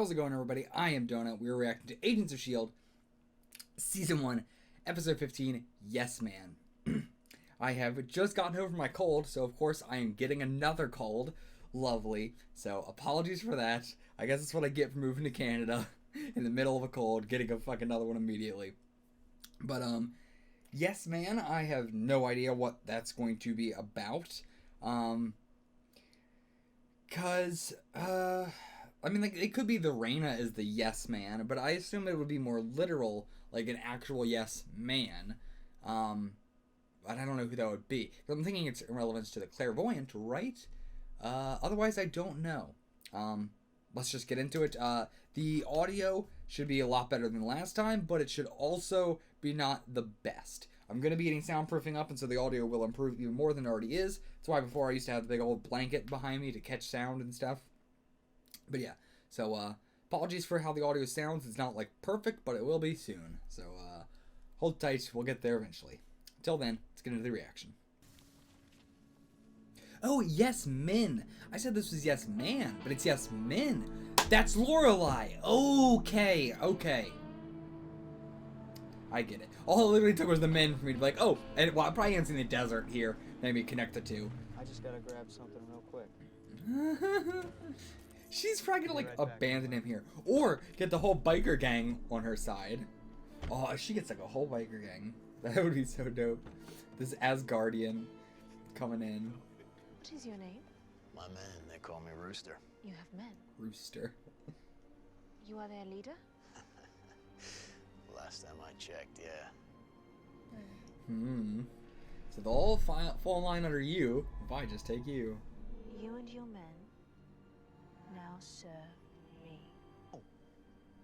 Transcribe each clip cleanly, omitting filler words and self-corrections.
How's it going, everybody? I am Donut. We're reacting to Agents of S.H.I.E.L.D. Season 1, Episode 15, Yes Man. I have just gotten over my cold, so of course I am getting another cold. Lovely. So, apologies for that. I guess that's what I get for moving to Canada in the middle of a cold, getting a fucking another one immediately. But, Yes Man, I have no idea what that's going to be about. I mean, like, it could be the Reina is the yes man, but I assume it would be more literal, like an actual yes man. But I don't know who that would be. I'm thinking it's in relevance to the clairvoyant, right? Otherwise, I don't know. Let's just get into it. The audio should be a lot better than last time, but it should also be not the best. I'm going to be getting soundproofing up, and so the audio will improve even more than it already is. That's why before I used to have the big old blanket behind me to catch sound and stuff. But yeah, so apologies for how the audio sounds. It's not, like, perfect, but it will be soon. So hold tight. We'll get there eventually. Until then, let's get into the reaction. Oh, Yes Men. I said this was Yes Man, but it's Yes Men. That's Lorelai. Okay. I get it. All it literally took was the men for me to be like, oh, and well, I'm probably in the desert here. Maybe connect the two. I just gotta grab something real quick. She's probably gonna, like, abandon him here. Or get the whole biker gang on her side. Oh, if she gets, like, a whole biker gang. That would be so dope. This Asgardian coming in. What is your name? My men, they call me Rooster. You have men. Rooster. You are their leader? Last time I checked, yeah. So they'll all fall in line under you if I just take you. You and your men now serve me. Oh,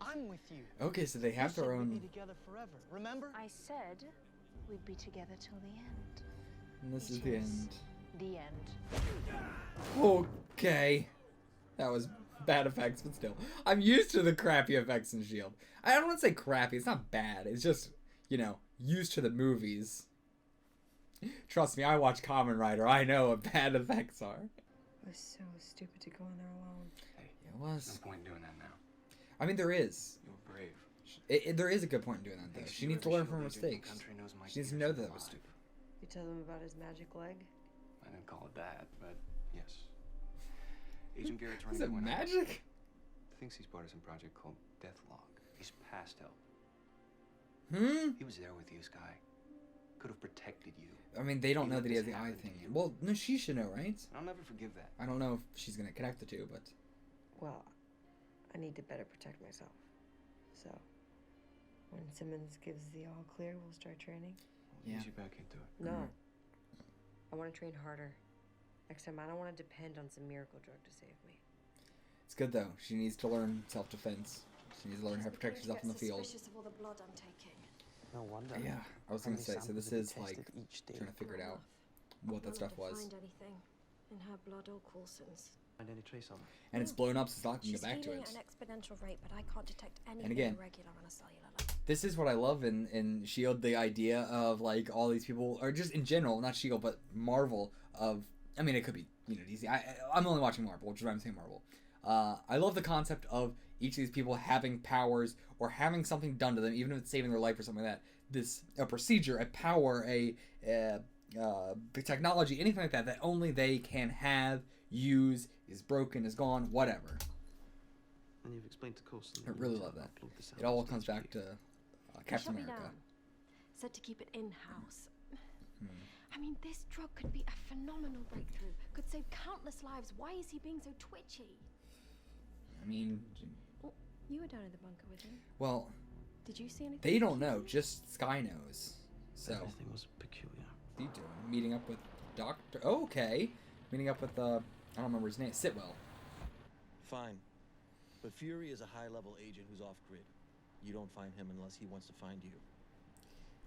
I'm with you. Okay, so they have their own. We'd be together forever. Remember? I said we'd be together till the end. And this Which is the end. The end. Okay. That was bad effects, but still. I'm used to the crappy effects in S.H.I.E.L.D. I don't want to say crappy. It's not bad. It's just, you know, used to the movies. Trust me, I watch Kamen Rider. I know what bad effects are. It was so stupid to go in there alone. Hey, It was. no point in doing that now. I mean, there is. You were brave. There is a good point in doing that, though. Thanks She to needs to every learn from her S.H.I.E.L.D. agent in the mistakes. country knows my She needs to kid's know that it was alive. stupid. You tell them about his magic leg? I didn't call it that, but yes. Agent Garrett's running Is it point on us. magic? Thinks he's part of some project called Deathlog. He's past help. He was there with you, Sky. Could have protected you. I mean, they don't He know let that he has this the eye happen to thing. you. Well, no, she should know, right? I'll never forgive that. I don't know if she's gonna connect the two, but Well, I need to better protect myself. So, when Simmons gives the all clear, we'll start training? We'll Yeah. ease you back into it. No. I want to train harder. Next time, I don't want to depend on some miracle drug to save me. it's good though. She needs to learn self-defense. She needs to learn how to protect herself in the field. Suspicious of all the blood I'm taking. No wonder. Yeah, I was How gonna many say. So samples this have you is like tested each day? trying to figure it out what that stuff was, Find anything in her blood or Coulson's. Find any trace on it? and it's blown up, so it's not gonna She's go back to healing it. at an exponential rate, but I can't detect anything again, irregular on a cellular level. This is what I love in S.H.I.E.L.D. The idea of, like, all these people, or just in general, not S.H.I.E.L.D., but Marvel. I mean, it could be, you know, DC. I'm only watching Marvel, which is why I'm saying Marvel. I love the concept of each of these people having powers or having something done to them, even if it's saving their life or something like that. A procedure, a power, the technology, anything like that, that only they can have, use, is broken, is gone, whatever. And you've explained to Coulson. I really love that. It all comes back to Captain Shut me America. down. Said to keep it in-house. I mean, this drug could be a phenomenal breakthrough. Could save countless lives. Why is he being so twitchy? I mean, Oh, you were down in the bunker with him. well, Did you see anything? they don't know. Just Sky knows. So, Everything was peculiar. what are you doing? Meeting up with Doctor... Oh, okay. Meeting up with, I don't remember his name. Sitwell. Fine. But Fury is a high-level agent who's off-grid. You don't find him unless he wants to find you. You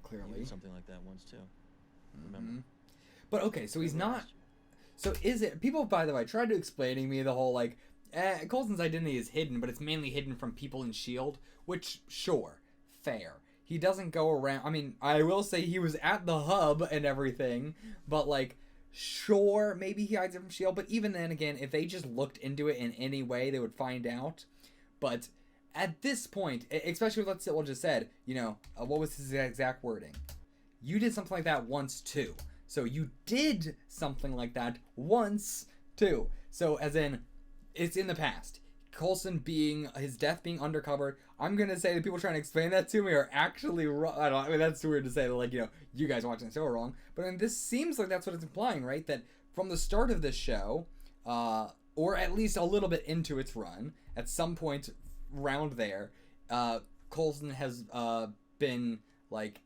Clearly. did something like that once, too. Remember? But, okay, so he's not... So is it... People, by the way, tried to explain to me the whole, like... Coulson's identity is hidden, but it's mainly hidden from people in S.H.I.E.L.D., which, sure, fair. He doesn't go around... I mean, I will say he was at the hub and everything, but, like, sure, maybe he hides it from S.H.I.E.L.D., but even then, again, if they just looked into it in any way, they would find out. But at this point, especially with what just said, you know, what was his exact wording? You did something like that once too. So you did something like that once too. So as in, it's in the past. Coulson his death being undercover. I'm gonna say the people trying to explain that to me are actually wrong. I mean, that's weird to say. Like, you know, you guys watching the show are wrong. But I mean, this seems like that's what it's implying, right? That from the start of this show, or at least a little bit into its run, at some point around there, Coulson has been like.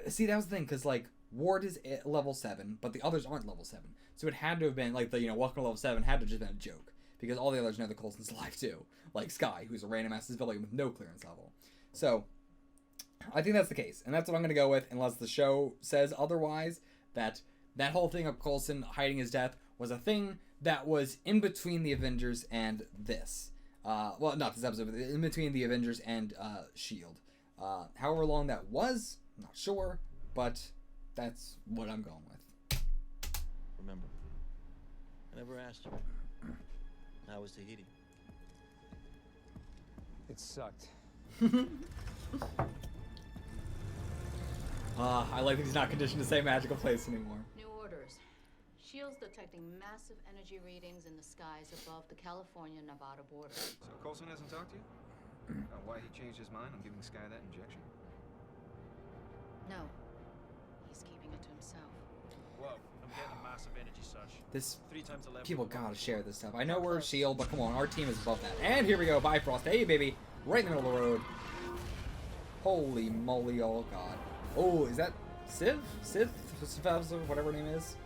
See, that was the thing, because like Ward is at level 7, but the others aren't level 7. So it had to have been like the, you know, welcome to level 7 had to have just been a joke. Because all the others know that Coulson's alive too. Like Skye, who's a random ass civilian with no clearance level. So, I think that's the case. And that's what I'm going to go with, unless the show says otherwise. That whole thing of Coulson hiding his death was a thing that was in between the Avengers and this. Well, not this episode, but in between the Avengers and S.H.I.E.L.D. However long that was, I'm not sure. But that's what I'm going with. Remember, I never asked you. How was Tahiti? It sucked. I like that he's not conditioned to say magical place anymore. New orders. S.H.I.E.L.D's detecting massive energy readings in the skies above the California-Nevada border. So Coulson hasn't talked to you? About why he changed his mind on giving this guy that injection? No. He's keeping it to himself. Whoa. I'm getting a massive energy surge. This 3 times 11. people gotta share this stuff. I know we're S.H.I.E.L.D, but come on, our team is above that. And here we go, Bifrost. Hey, baby. Right in the middle of the road. Holy moly, oh god. Oh, is that Civ? Whatever her name is.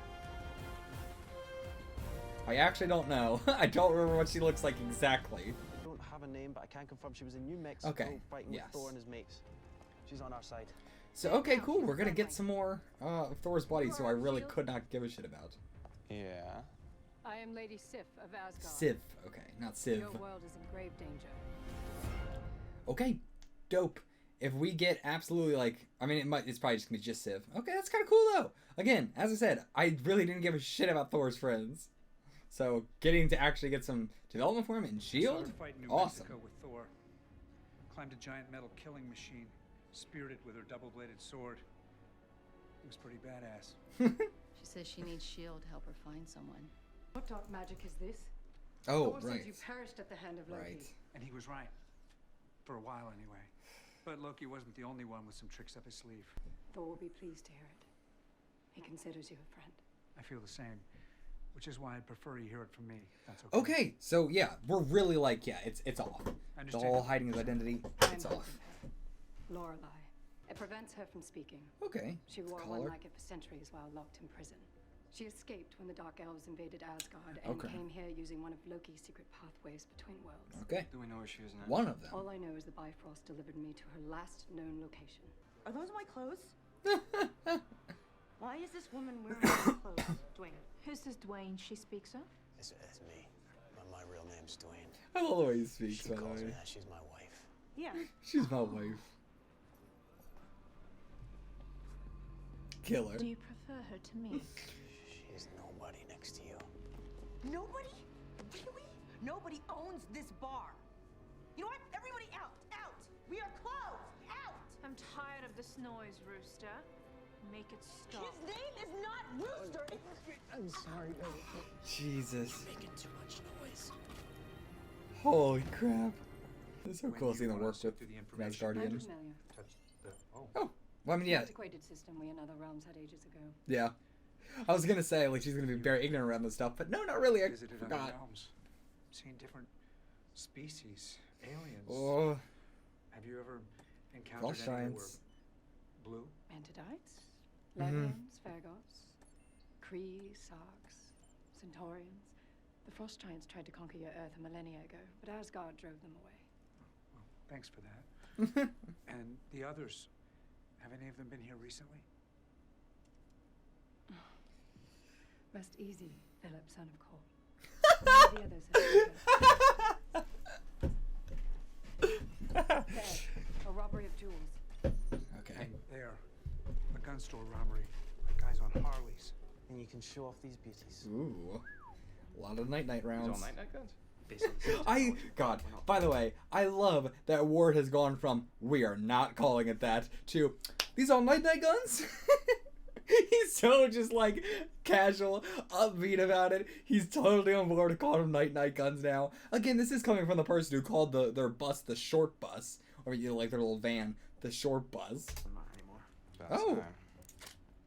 I actually don't know. I don't remember what she looks like exactly. I don't have a name, but I can confirm she was in New Mexico fighting with Thor and his mates. She's on our side. So, okay, cool. We're gonna get some more of Thor's bodies, who I really could not give a shit about. Yeah. I am Lady Sif of Asgard. Civ. Okay, not Civ. Your world is in grave danger. Okay, dope. If we get absolutely like, I mean, it's probably just gonna be just Civ. Okay, that's kind of cool though. Again, as I said, I really didn't give a shit about Thor's friends. So getting to actually get some development for him in S.H.I.E.L.D, awesome. Mexico with Thor. Climbed a giant metal killing machine, speared it with her double-bladed sword. It was pretty badass. She says she needs S.H.I.E.L.D to help her find someone. What dark magic is this? Oh, Thor right. said you perished at the hand of Loki. Right. And he was right. For a while, anyway. But Loki wasn't the only one with some tricks up his sleeve. Thor will be pleased to hear it. He considers you a friend. I feel the same. Which is why I'd prefer you hear it from me. That's okay. Okay, so yeah, we're really like, yeah, it's off. The whole hiding his identity, it's off. Lorelei. It prevents her from speaking. Okay. She wore collar. one like it for centuries while locked in prison. She escaped when the Dark Elves invaded Asgard and came here using one of Loki's secret pathways between worlds. Okay. Do we know where she is now? One of them. All I know is the Bifrost delivered me to her last known location. Are those my clothes? Why is this woman wearing my clothes, Dwayne? Who's this Dwayne she speaks of? It's me. My real name's Dwayne. I love the way he speaks, She by the calls me way. that. She's my wife. Yeah. She's my wife. Killer. Do you prefer her to me? She's nobody next to you. Nobody? Really? Nobody owns this bar. You know what? Everybody out! Out! We are closed! Out! I'm tired of this noise, Rooster. Make it stop. His name is not Rooster! I'm sorry. Jesus. Making too much noise. Holy crap. It's so When cool you seeing the want work us with through the I'm information. Asgardian. familiar. Oh, well, I mean, yeah. Antiquated system we in other realms had ages ago. Yeah. I was gonna say, like, she's gonna be very ignorant around this stuff, but no, not really. I Visited other forgot. realms. Seen different species, aliens. Oh, Have you ever encountered Frost any that were Giants. blue? Mantidites, Levians, Fergots, Kree, Sarks, Centaurians. The Frost Giants tried to conquer your Earth a millennia ago, but Asgard drove them away. Well, thanks for that. And the others, have any of them been here recently? Rest easy, Philip, son of Cole. None of the others have been Theft, a robbery of jewels. okay. And there, a gun store robbery. Guys on Harleys. And you can show off these beauties. Ooh. A lot of night These rounds. all night guns? God, by the way, I love that Ward has gone from "we are not calling it that" to "these are night-night guns." He's so just like casual, upbeat about it. He's totally on board to call them night-night guns now. Again, this is coming from the person who called their bus the short bus, or you know, like their little van, the short bus. Not anymore. Oh,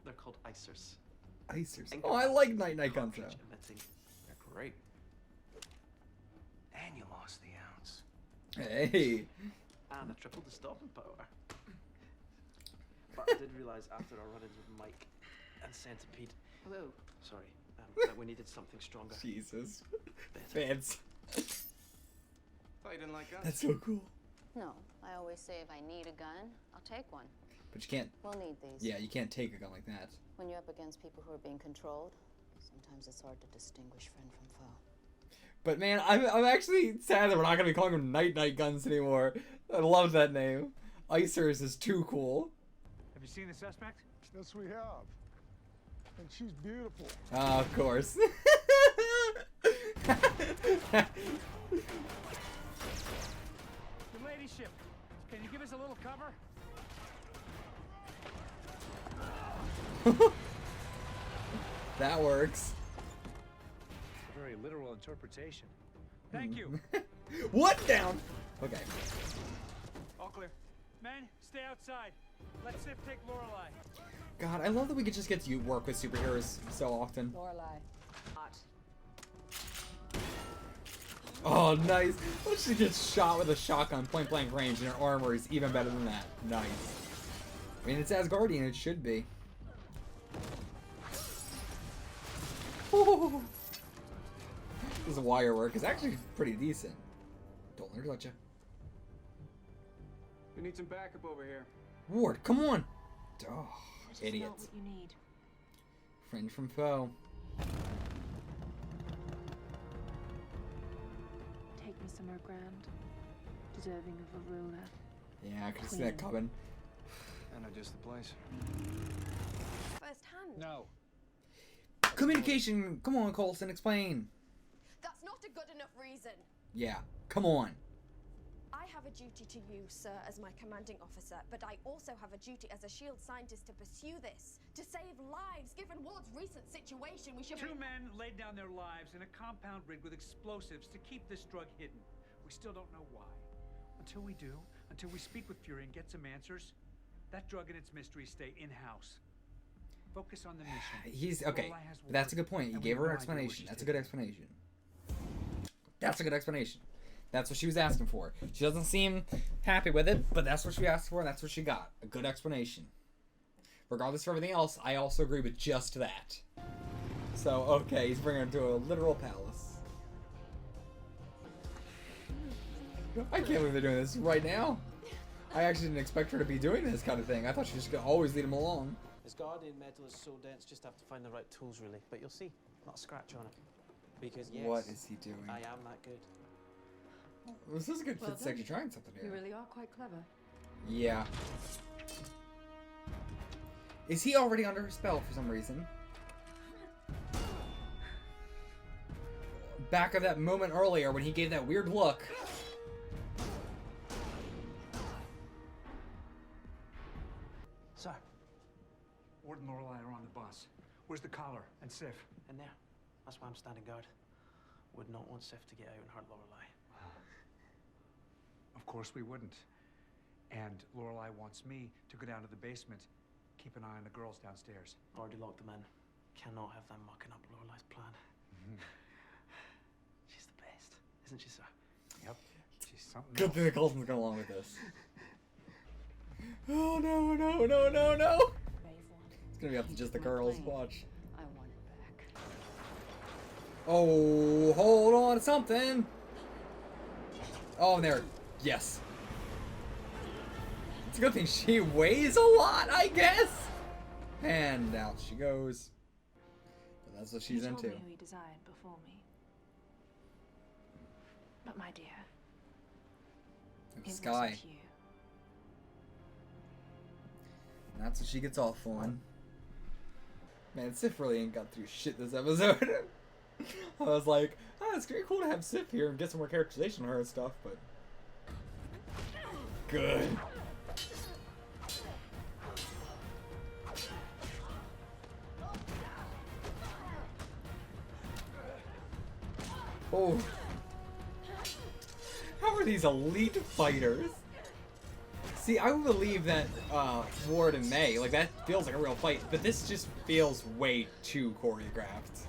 they're called icers. Icers. Oh, I like night-night guns though. They're great. And you lost the ounce. Hey. And I tripled the stopping power. But I did realize after our run-ins with Mike and Centipede, that we needed something stronger. Jesus. Better. Fans. Thought you didn't like guns. That's so cool. No, I always say if I need a gun, I'll take one. But you can't. We'll need these. Yeah, you can't take a gun like that. When you're up against people who are being controlled, sometimes it's hard to distinguish friend from foe. But man, I'm actually sad that we're not gonna be calling them night-night guns anymore. I love that name. Icers is too cool. Have you seen the suspect? Yes, we have. And she's beautiful. Of course. Your ladyship, can you give us a little cover? That works. A very literal interpretation. Thank you. What down? Okay. All clear. Men, stay outside. Let Sif take Lorelei. God, I love that we could just get to work with superheroes so often. Lorelei. Hot. Oh, nice. What if she gets shot with a shotgun point blank range and her armor is even better than that? Nice. I mean, it's Asgardian, it should be. Ooh. This wire work is actually pretty decent. Don't let her touch you. We need some backup over here. Ward, come on! Oh, That is idiots. not what you need. Friend from foe. Take me somewhere grand, deserving of a ruler. Yeah, I could see that coming. I know just the place. First hand. No. Communication! Come on, Coulson, explain. That's not a good enough reason. Yeah, come on. I have a duty to you, sir, as my commanding officer, but I also have a duty as a S.H.I.E.L.D. scientist to pursue this, to save lives. Given Ward's recent situation, we should... Two men laid down their lives in a compound rigged with explosives to keep this drug hidden. We still don't know why. Until we do, until we speak with Fury and get some answers, that drug and its mysteries stay in-house. Focus on the mission. He's okay. That's a good point. You gave her an explanation. That's a good explanation. That's a good explanation. That's what she was asking for. She doesn't seem happy with it, but that's what she asked for, and that's what she got. A good explanation. Regardless of everything else, I also agree with just that. So, okay, he's bringing her to a literal palace. I can't believe they're doing this right now. I actually didn't expect her to be doing this kind of thing. I thought she just could always lead him along. Asgardian metal is so dense, just have to find the right tools, really. But you'll see, not a scratch on it. Because yes, what is he doing? I am that good. This is a good fit section trying something here. You really are quite clever. Yeah. Is he already under her spell for some reason? Back of that moment earlier when he gave that weird look. Sir. Ward and Lorelei are on the bus. Where's the collar and Sif? In there. That's why I'm standing guard. Would not want Sif to get out and hurt Lorelei. Of course we wouldn't. And Lorelei wants me to go down to the basement, keep an eye on the girls downstairs. Already locked them in. Cannot have them mucking up Lorelei's plan. She's the best, isn't she, sir? Yep. She's something Good else. thing the Coulson's going along with this. Oh no, no, no, no, no! It's gonna be up to just the girls. Watch. I want it back. Oh, hold on to something. Oh, there. Yes. It's a good thing she weighs a lot, I guess. And out she goes. But that's what she's He told into. me who he desired before me. But my dear, The it sky. wasn't you. And that's what she gets off on. Man, Sif really ain't got through shit this episode. I was like, oh, it's pretty cool to have Sif here and get some more characterization on her and stuff, but good. Oh. How are these elite fighters? See, I would believe that Ward and May, like, that feels like a real fight, but this just feels way too choreographed.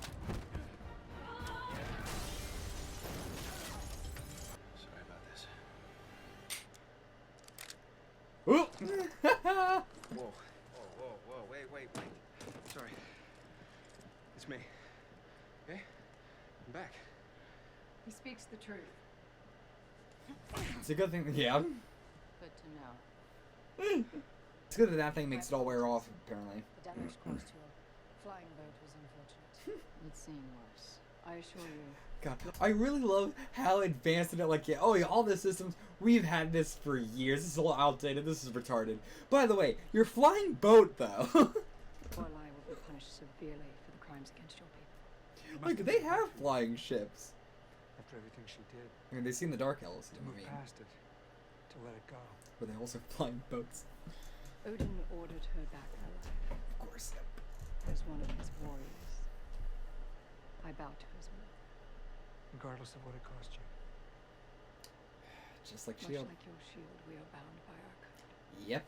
Sorry about this. Ooh! Whoa, wait. Sorry. It's me. Okay? I'm back. He speaks the truth. It's a good thing, yeah. Good to know. It's good that that thing makes it all wear off, apparently. The damage caused to a flying boat was unfortunate. It's seen worse. I assure you. God, I really love how advanced it, like, yeah, oh yeah, all the systems, we've had this for years, this is all outdated, this is retarded. By the way, your flying boat, though. Lorelai will be punished severely for the crimes against your people. Like, they have flying ships. After everything she did, I mean, they've seen the Dark Elves, to move past it, to let it go. But they also flying boats. Odin ordered her back alive. Of course. As one of his warriors. I bow to his will. Regardless of what it cost you. Just like Much S.H.I.E.L.D. like your shield, we are bound by our code. Yep.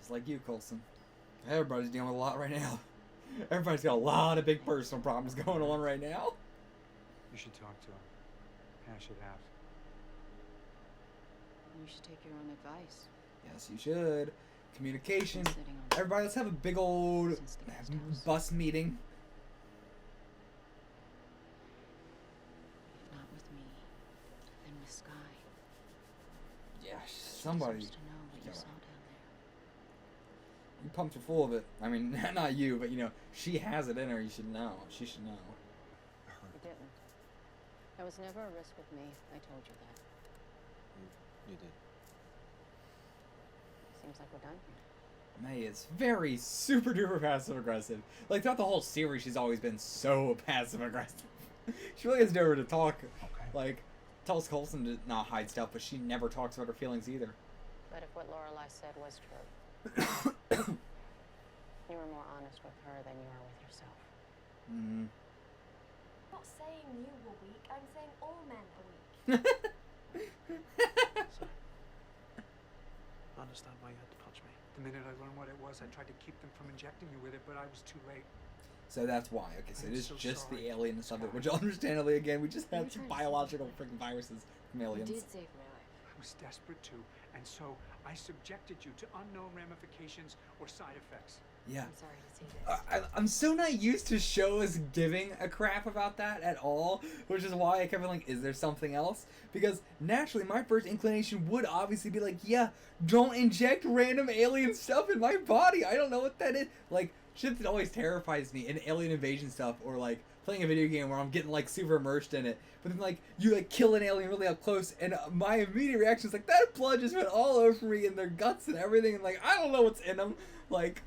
Just like you, Coulson. Everybody's dealing with a lot right now. Everybody's got a lot of big personal problems going on right now. You should talk to him. Hash it out. You should take your own advice. Yes, you should. Communication. Sitting on Everybody, let's have a big old since the guest house. bus meeting. If not with me, then with Sky. Yeah, somebody. Deserves to know what you Yeah. saw down there. You pumped her full of it. I mean, not you, but you know, she has it in her. You should know. She should know. You didn't. There was never a risk with me. I told you that. You did. Seems like we're done. May is very super duper passive aggressive. Like throughout the whole series, she's always been so passive aggressive. She really has nowhere to talk. Like tells Coulson to not hide stuff, but she never talks about her feelings either. But if what Lorelai said was true, you were more honest with her than you are with yourself. Mm. I'm not saying you were weak, I'm saying all men are weak. I understand why you had to punch me. The minute I learned what it was, I tried to keep them from injecting you with it, but I was too late. So that's why. Okay, so it I'm is so just sorry. the alien and stuff, which understandably, again, we just You had were some trying to save biological my life. freaking viruses from You aliens. did save my life. I was desperate to, and so I subjected you to unknown ramifications or side effects. Yeah. I'm sorry to say this. I'm so not used to shows giving a crap about that at all, which is why I kept being like, is there something else? Because naturally, my first inclination would obviously be like, yeah, don't inject random alien stuff in my body. I don't know what that is. Like, shit that always terrifies me in alien invasion stuff, or like playing a video game where I'm getting like super immersed in it. But then like, you like kill an alien really up close, and my immediate reaction is like, that blood just went all over me and their guts and everything, and like, I don't know what's in them. Like,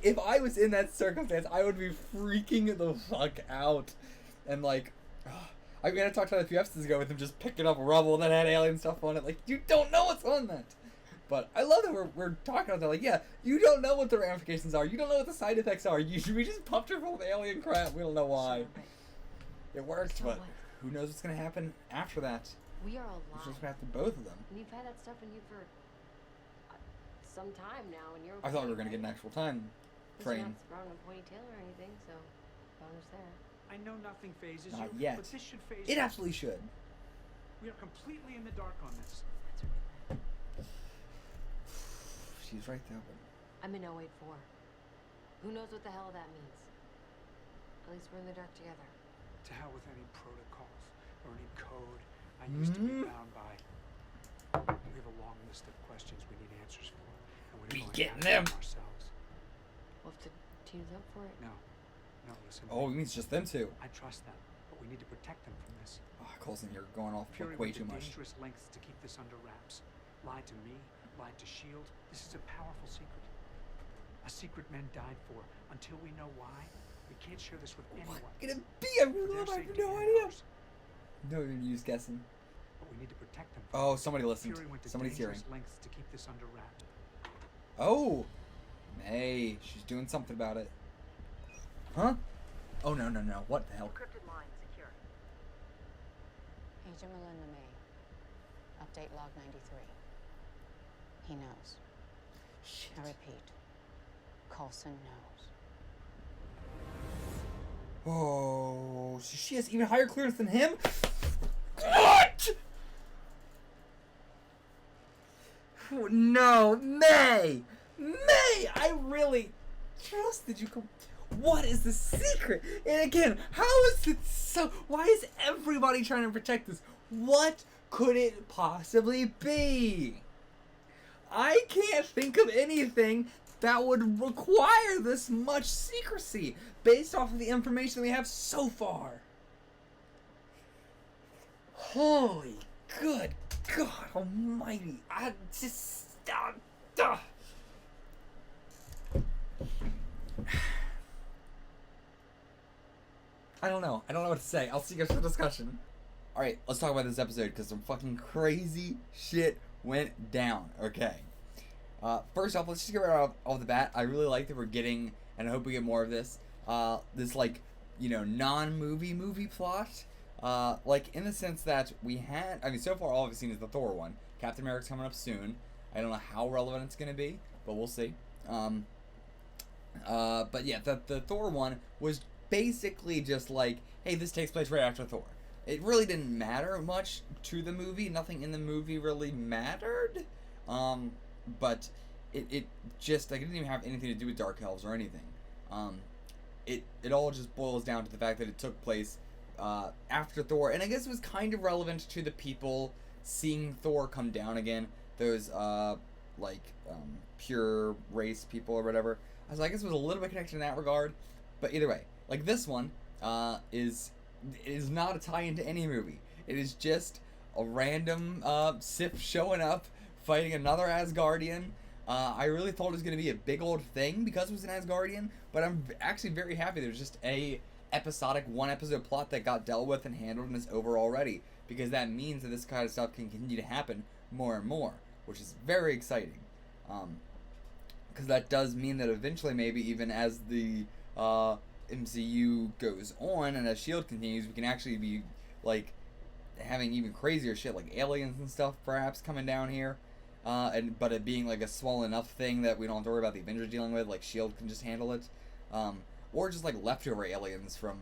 if I was in that circumstance, I would be freaking the fuck out. And like, I mean, I talked about a few episodes ago with him just picking up rubble that had alien stuff on it. Like, you don't know what's on that. But I love that we're talking about that. Like, yeah, you don't know what the ramifications are. You don't know what the side effects are. We just pumped her full of alien crap. We don't know why. It worked, So but what? who knows what's gonna happen after that? We are It's alive. just gonna happen to both of them. And you've had that stuff in you for some time now, and you're. I thought we were okay, gonna get an right? actual time You're frame. not throwing a ponytail or anything, so bonus there. I know nothing phases Not you, yet. but this should phase It you. absolutely should. We are completely in the dark on this. That's right. She's right though. But I'm in 084. Who knows what the hell that means? At least we're in the dark together. To hell with any protocols or any code I used to be bound by. We have a long list of questions we need answers for, and we're We going getting after them. ourselves. We'll have to team up for it. No, listen. oh, it means just them two. I trust them, but we need to protect them from this. Oh, Coulson, you're going off Fury way went too to much. dangerous lengths to keep this under wraps. Lied to me, lied to S.H.I.E.L.D. This is a powerful secret. A secret men died for. Until we know why, We can't share this with anyone. Could it be? I have no idea. No, you're just guessing. But we need to protect them. Oh, somebody listened. Fury went to Somebody's hearing. dangerous lengths to keep this under wraps. Oh, May, she's doing something about it. Huh? Oh, no. What the hell? Encrypted line secure. Agent Melinda May. Update log 93. He knows. Shit. I repeat. Coulson knows. Oh, so she has even higher clearance than him? What? Oh, no, May! May! I really trusted you. What is the secret? And again, how is it so? Why is everybody trying to protect this? What could it possibly be? I can't think of anything that would require this much secrecy based off of the information we have so far. Holy good God almighty. I just... I don't know what to say. I'll see you guys for the discussion. Alright, let's talk about this episode because some fucking crazy shit went down. Okay. First off, let's just get right off the bat. I really like that we're getting, and I hope we get more of this, this, like, you know, movie plot. Like, in the sense that we had, I mean, so far all I've seen is the Thor one. Captain America's coming up soon. I don't know how relevant it's going to be, but we'll see. But yeah, the Thor one was basically just like, hey, this takes place right after Thor. It really didn't matter much to the movie. Nothing in the movie really mattered. But it just, like, it didn't even have anything to do with Dark Elves or anything. It all just boils down to the fact that it took place after Thor, and I guess it was kind of relevant to the people seeing Thor come down again. Those pure race people or whatever. So I guess it was a little bit connected in that regard. But either way, like this one is not a tie into any movie. It is just a random Sif showing up, fighting another Asgardian. I really thought it was going to be a big old thing because it was an Asgardian, but I'm actually very happy there's just a episodic one-episode plot that got dealt with and handled and is over already, because that means that this kind of stuff can continue to happen more and more, which is very exciting. Because that does mean that eventually, maybe even as the MCU goes on and as S.H.I.E.L.D. continues, we can actually be, like, having even crazier shit, like aliens and stuff perhaps coming down here. But it being like a small enough thing that we don't have to worry about the Avengers dealing with, like S.H.I.E.L.D. can just handle it. Or just like leftover aliens from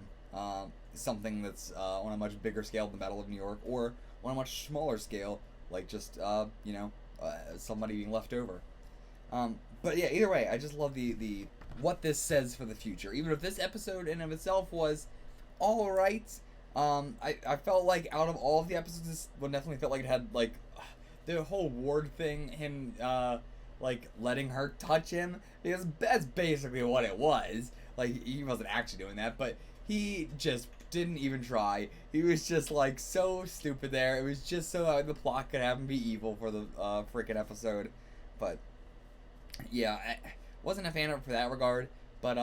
something that's on a much bigger scale than the Battle of New York, or on a much smaller scale, like just, somebody being left over. But yeah, either way, I just love the what this says for the future. Even if this episode in of itself was alright, I felt like out of all of the episodes, this one definitely felt like it had, like, the whole Ward thing, him, like, letting her touch him, because that's basically what it was. Like, he wasn't actually doing that, but he just didn't even try. He was just, like, so stupid there. It was just so the plot could have him be evil for the freaking episode. But, yeah, I wasn't a fan of it for that regard. But,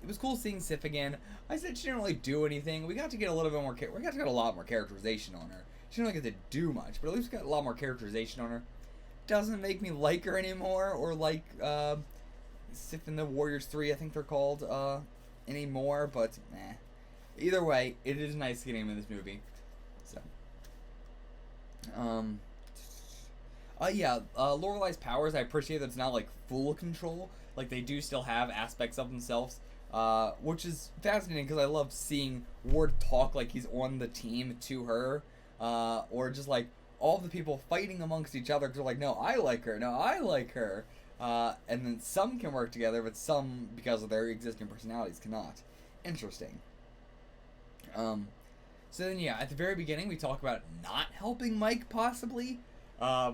it was cool seeing Sif again. I said she didn't really do anything. We got to get a little bit more, we got to get a lot more characterization on her. She didn't really get to do much, but at least we got a lot more characterization on her. Doesn't make me like her anymore, or like, Sif in the Warriors 3, I think they're called, anymore, but, eh. Either way, it is nice getting him in this movie. So. Lorelai's powers, I appreciate that it's not, like, full control. Like, they do still have aspects of themselves, which is fascinating, because I love seeing Ward talk like he's on the team to her, or just, like, all the people fighting amongst each other, because they're like, no, I like her, no, I like her. And then some can work together, but some, because of their existing personalities, cannot. Interesting. So then, yeah, at the very beginning, we talk about not helping Mike, possibly,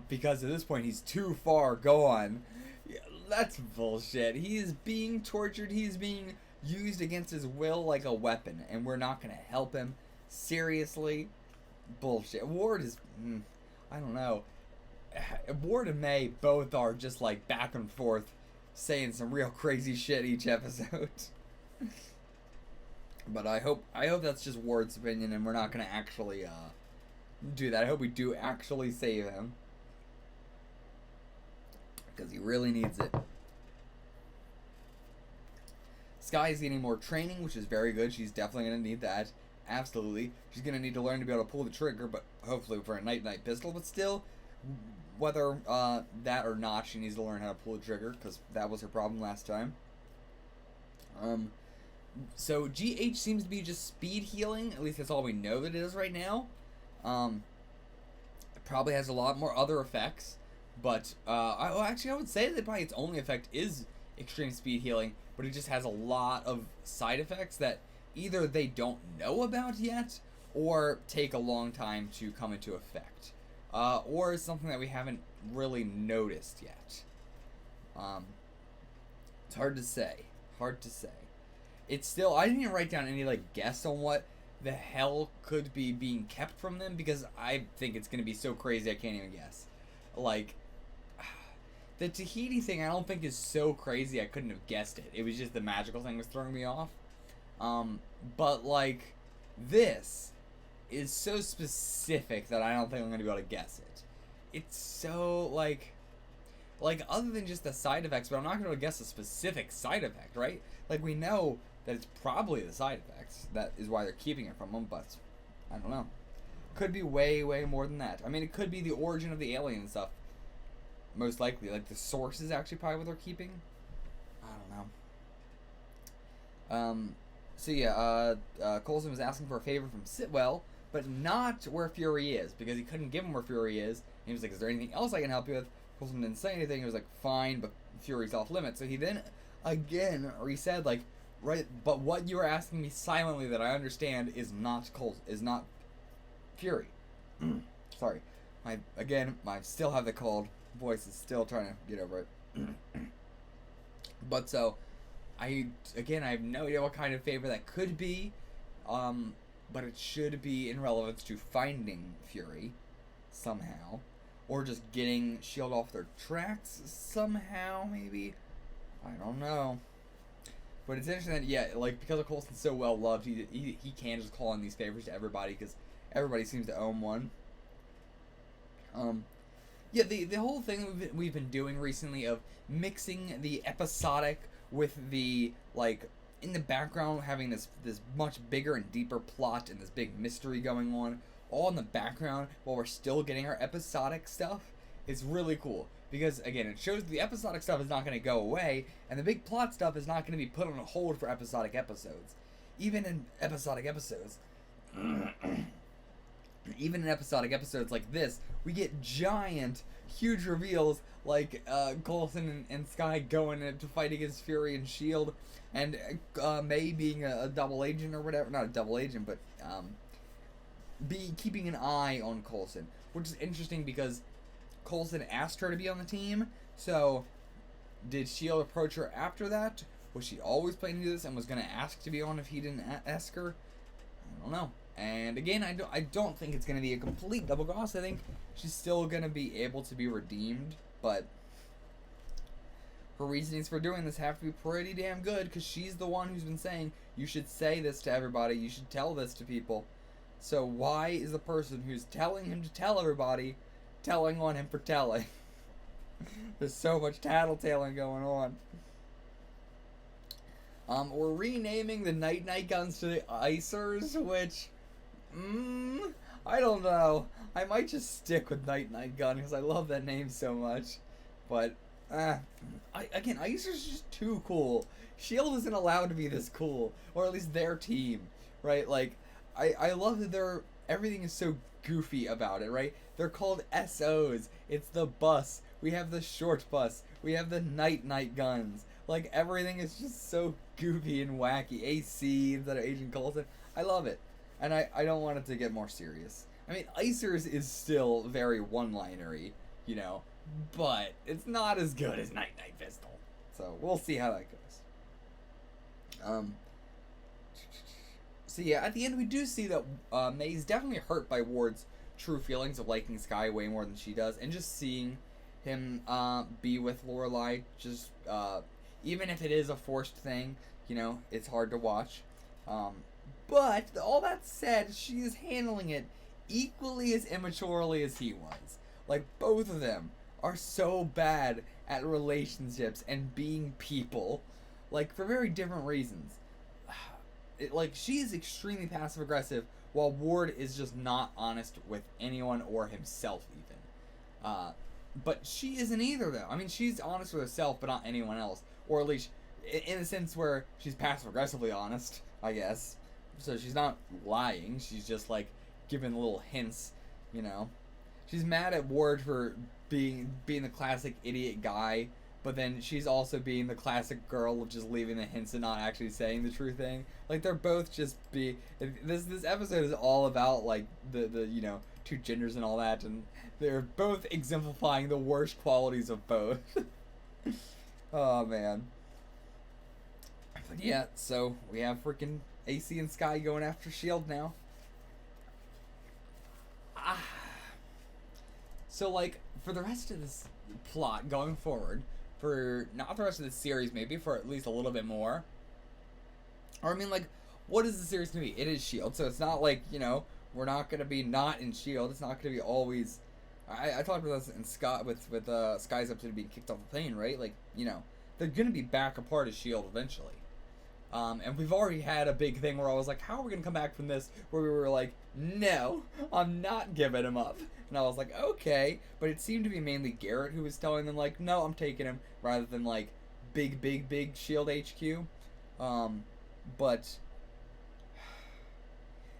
because at this point, he's too far gone. Yeah, that's bullshit. He is being tortured, he's being used against his will like a weapon, and we're not gonna help him. Seriously? Bullshit. Ward is, I don't know. Ward and May both are just, like, back and forth saying some real crazy shit each episode. But I hope that's just Ward's opinion, and we're not gonna actually do that. I hope we do actually save him, because he really needs it. Sky's getting more training, which is very good. She's definitely gonna need that. Absolutely. She's gonna need to learn to be able to pull the trigger, but hopefully for a night-night pistol. But still, whether that or not, she needs to learn how to pull the trigger, because that was her problem last time. So GH seems to be just speed healing. At least that's all we know that it is right now. It probably has a lot more other effects, but I would say that probably its only effect is extreme speed healing, but it just has a lot of side effects that either they don't know about yet, or take a long time to come into effect, or something that we haven't really noticed yet. It's hard to say. It's still, I didn't even write down any guess on what the hell could be being kept from them, because I think it's going to be so crazy I can't even guess. The Tahiti thing I don't think is so crazy I couldn't have guessed it. It was just the magical thing was throwing me off. But this is so specific that I don't think I'm going to be able to guess it. It's so other than just the side effects, but I'm not going to be able to guess a specific side effect, right? We know that it's probably the side effects. That is why they're keeping it from them, but I don't know. Could be way, way more than that. I mean, it could be the origin of the alien and stuff. Most likely. The source is actually probably what they're keeping. I don't know. So yeah, Coulson was asking for a favor from Sitwell, but not where Fury is, because he couldn't give him where Fury is. And he was like, is there anything else I can help you with? Coulson didn't say anything. He was like, fine, but Fury's off limits. So he then again resaid, right, but what you are asking me silently that I understand is not Fury. Sorry. I still have the cold. Voice is still trying to get over it. But so, I have no idea what kind of favor that could be, but it should be in relevance to finding Fury, somehow. Or just getting S.H.I.E.L.D. off their tracks, somehow, maybe. I don't know. But it's interesting that, yeah, because of Coulson's so well loved, he can just call in these favors to everybody, because everybody seems to own one. Yeah, the whole thing we've been doing recently of mixing the episodic with the, in the background, having this much bigger and deeper plot and this big mystery going on, all in the background while we're still getting our episodic stuff, is really cool. Because, again, it shows the episodic stuff is not going to go away, and the big plot stuff is not going to be put on hold for episodic episodes. Even in episodic episodes like this, we get giant, huge reveals like Coulson and Skye going to fight against Fury and S.H.I.E.L.D. and May being a double agent or whatever. Not a double agent, but keeping an eye on Coulson. Which is interesting because Coulson asked her to be on the team, so did S.H.I.E.L.D. approach her after that? Was she always planning to do this and was going to ask to be on if he didn't ask her? I don't know. And again, I don't think it's going to be a complete double cross. I think she's still going to be able to be redeemed, but her reasonings for doing this have to be pretty damn good, because she's the one who's been saying, you should say this to everybody, you should tell this to people. So why is the person who's telling him to tell everybody telling on him for telling? There's so much tattletaling going on. We're renaming the Night guns to the Icers, which, I don't know. I might just stick with Night gun because I love that name so much. But, again, Icer's just too cool. S.H.I.E.L.D. isn't allowed to be this cool, or at least their team, right? I love that everything is so goofy about it, right? They're called SOs. It's the bus. We have the short bus. We have the night guns. Everything is just so goofy and wacky. AC instead of Agent Coulson. I love it. And I don't want it to get more serious. I mean, Icers is still very one-linery, but it's not as good as Night Pistol. So we'll see how that goes. So yeah, at the end we do see that May's definitely hurt by Ward's true feelings of liking Skye way more than she does, and just seeing him be with Lorelai, even if it is a forced thing, it's hard to watch. But all that said, she is handling it equally as immaturely as he was. Like, both of them are so bad at relationships and being people, like, for very different reasons. Like, she is extremely passive aggressive, while Ward is just not honest with anyone or himself even. But she isn't either, though. I mean, she's honest with herself, but not anyone else, or at least in a sense where she's passive aggressively honest, I guess. So she's not lying. She's just like giving little hints, you know. She's mad at Ward for being the classic idiot guy, but then she's also being the classic girl of just leaving the hints and not actually saying the true thing. Like, they're both just this episode is all about like the you know, two genders and all that, and they're both exemplifying the worst qualities of both. Oh man. But yeah, so we have freaking AC and Sky going after S.H.I.E.L.D. now. So, like, for the rest of this plot going forward, for not the rest of the series, maybe for at least a little bit more. Or, I mean, like, what is the series going to be? It is S.H.I.E.L.D., so it's not like, you know, we're not going to be not in S.H.I.E.L.D. It's not going to be always... I talked about this in Scott with Sky's episode being kicked off the plane, right? Like, you know, they're going to be back a part of S.H.I.E.L.D. eventually. And we've already had a big thing where I was like, how are we going to come back from this? Where we were like, no, I'm not giving him up. And I was like, okay. But it seemed to be mainly Garrett who was telling them, like, no, I'm taking him. Rather than, like, big S.H.I.E.L.D. HQ.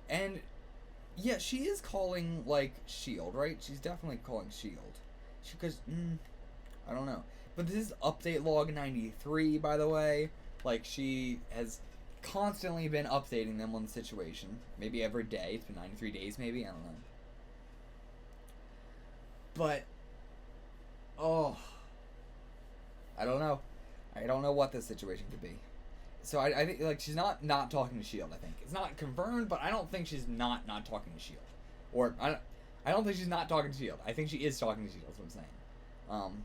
And, yeah, she is calling, like, S.H.I.E.L.D., right? She's definitely calling S.H.I.E.L.D. Because, I don't know. But this is update log 93, by the way. Like, she has constantly been updating them on the situation. Maybe every day. It's been 93 days, maybe. I don't know. But, oh, I don't know. I don't know what this situation could be. So I think, like, she's not talking to S.H.I.E.L.D., I think. It's not confirmed, but I don't think she's not talking to S.H.I.E.L.D. Or, I don't think she's not talking to S.H.I.E.L.D. I think she is talking to S.H.I.E.L.D., that's what I'm saying.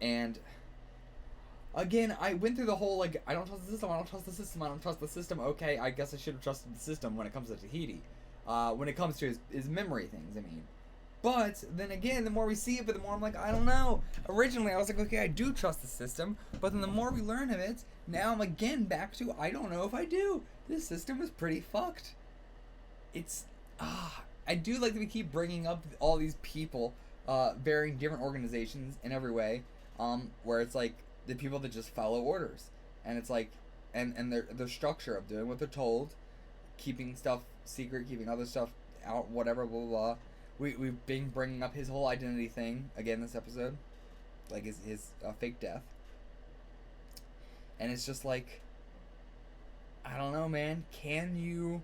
And... again, I went through the whole, like, I don't trust the system, I don't trust the system, I don't trust the system. Okay, I guess I should have trusted the system when it comes to Tahiti. When it comes to his memory things, I mean. But, then again, the more we see it, but the more I'm like, I don't know. Originally, I was like, okay, I do trust the system. But then the more we learn of it, now I'm again back to, I don't know if I do. This system is pretty fucked. It's, I do like that we keep bringing up all these people, varying different organizations in every way, where it's like, the people that just follow orders, and it's like, and their structure of doing what they're told, keeping stuff secret, keeping other stuff out, whatever, blah blah blah. We've been bringing up his whole identity thing again this episode, like his fake death, and it's just like, I don't know, man. Can you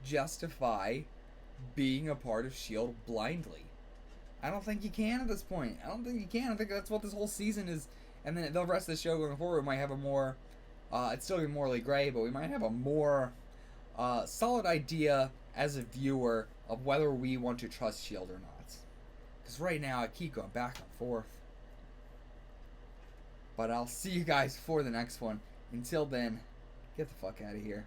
justify being a part of S.H.I.E.L.D. blindly? I don't think you can at this point. I don't think you can. I think that's what this whole season is. And then the rest of the show going forward, we might have a more, it's still be morally gray, but we might have a more solid idea as a viewer of whether we want to trust S.H.I.E.L.D. or not. Because right now, I keep going back and forth. But I'll see you guys for the next one. Until then, get the fuck out of here.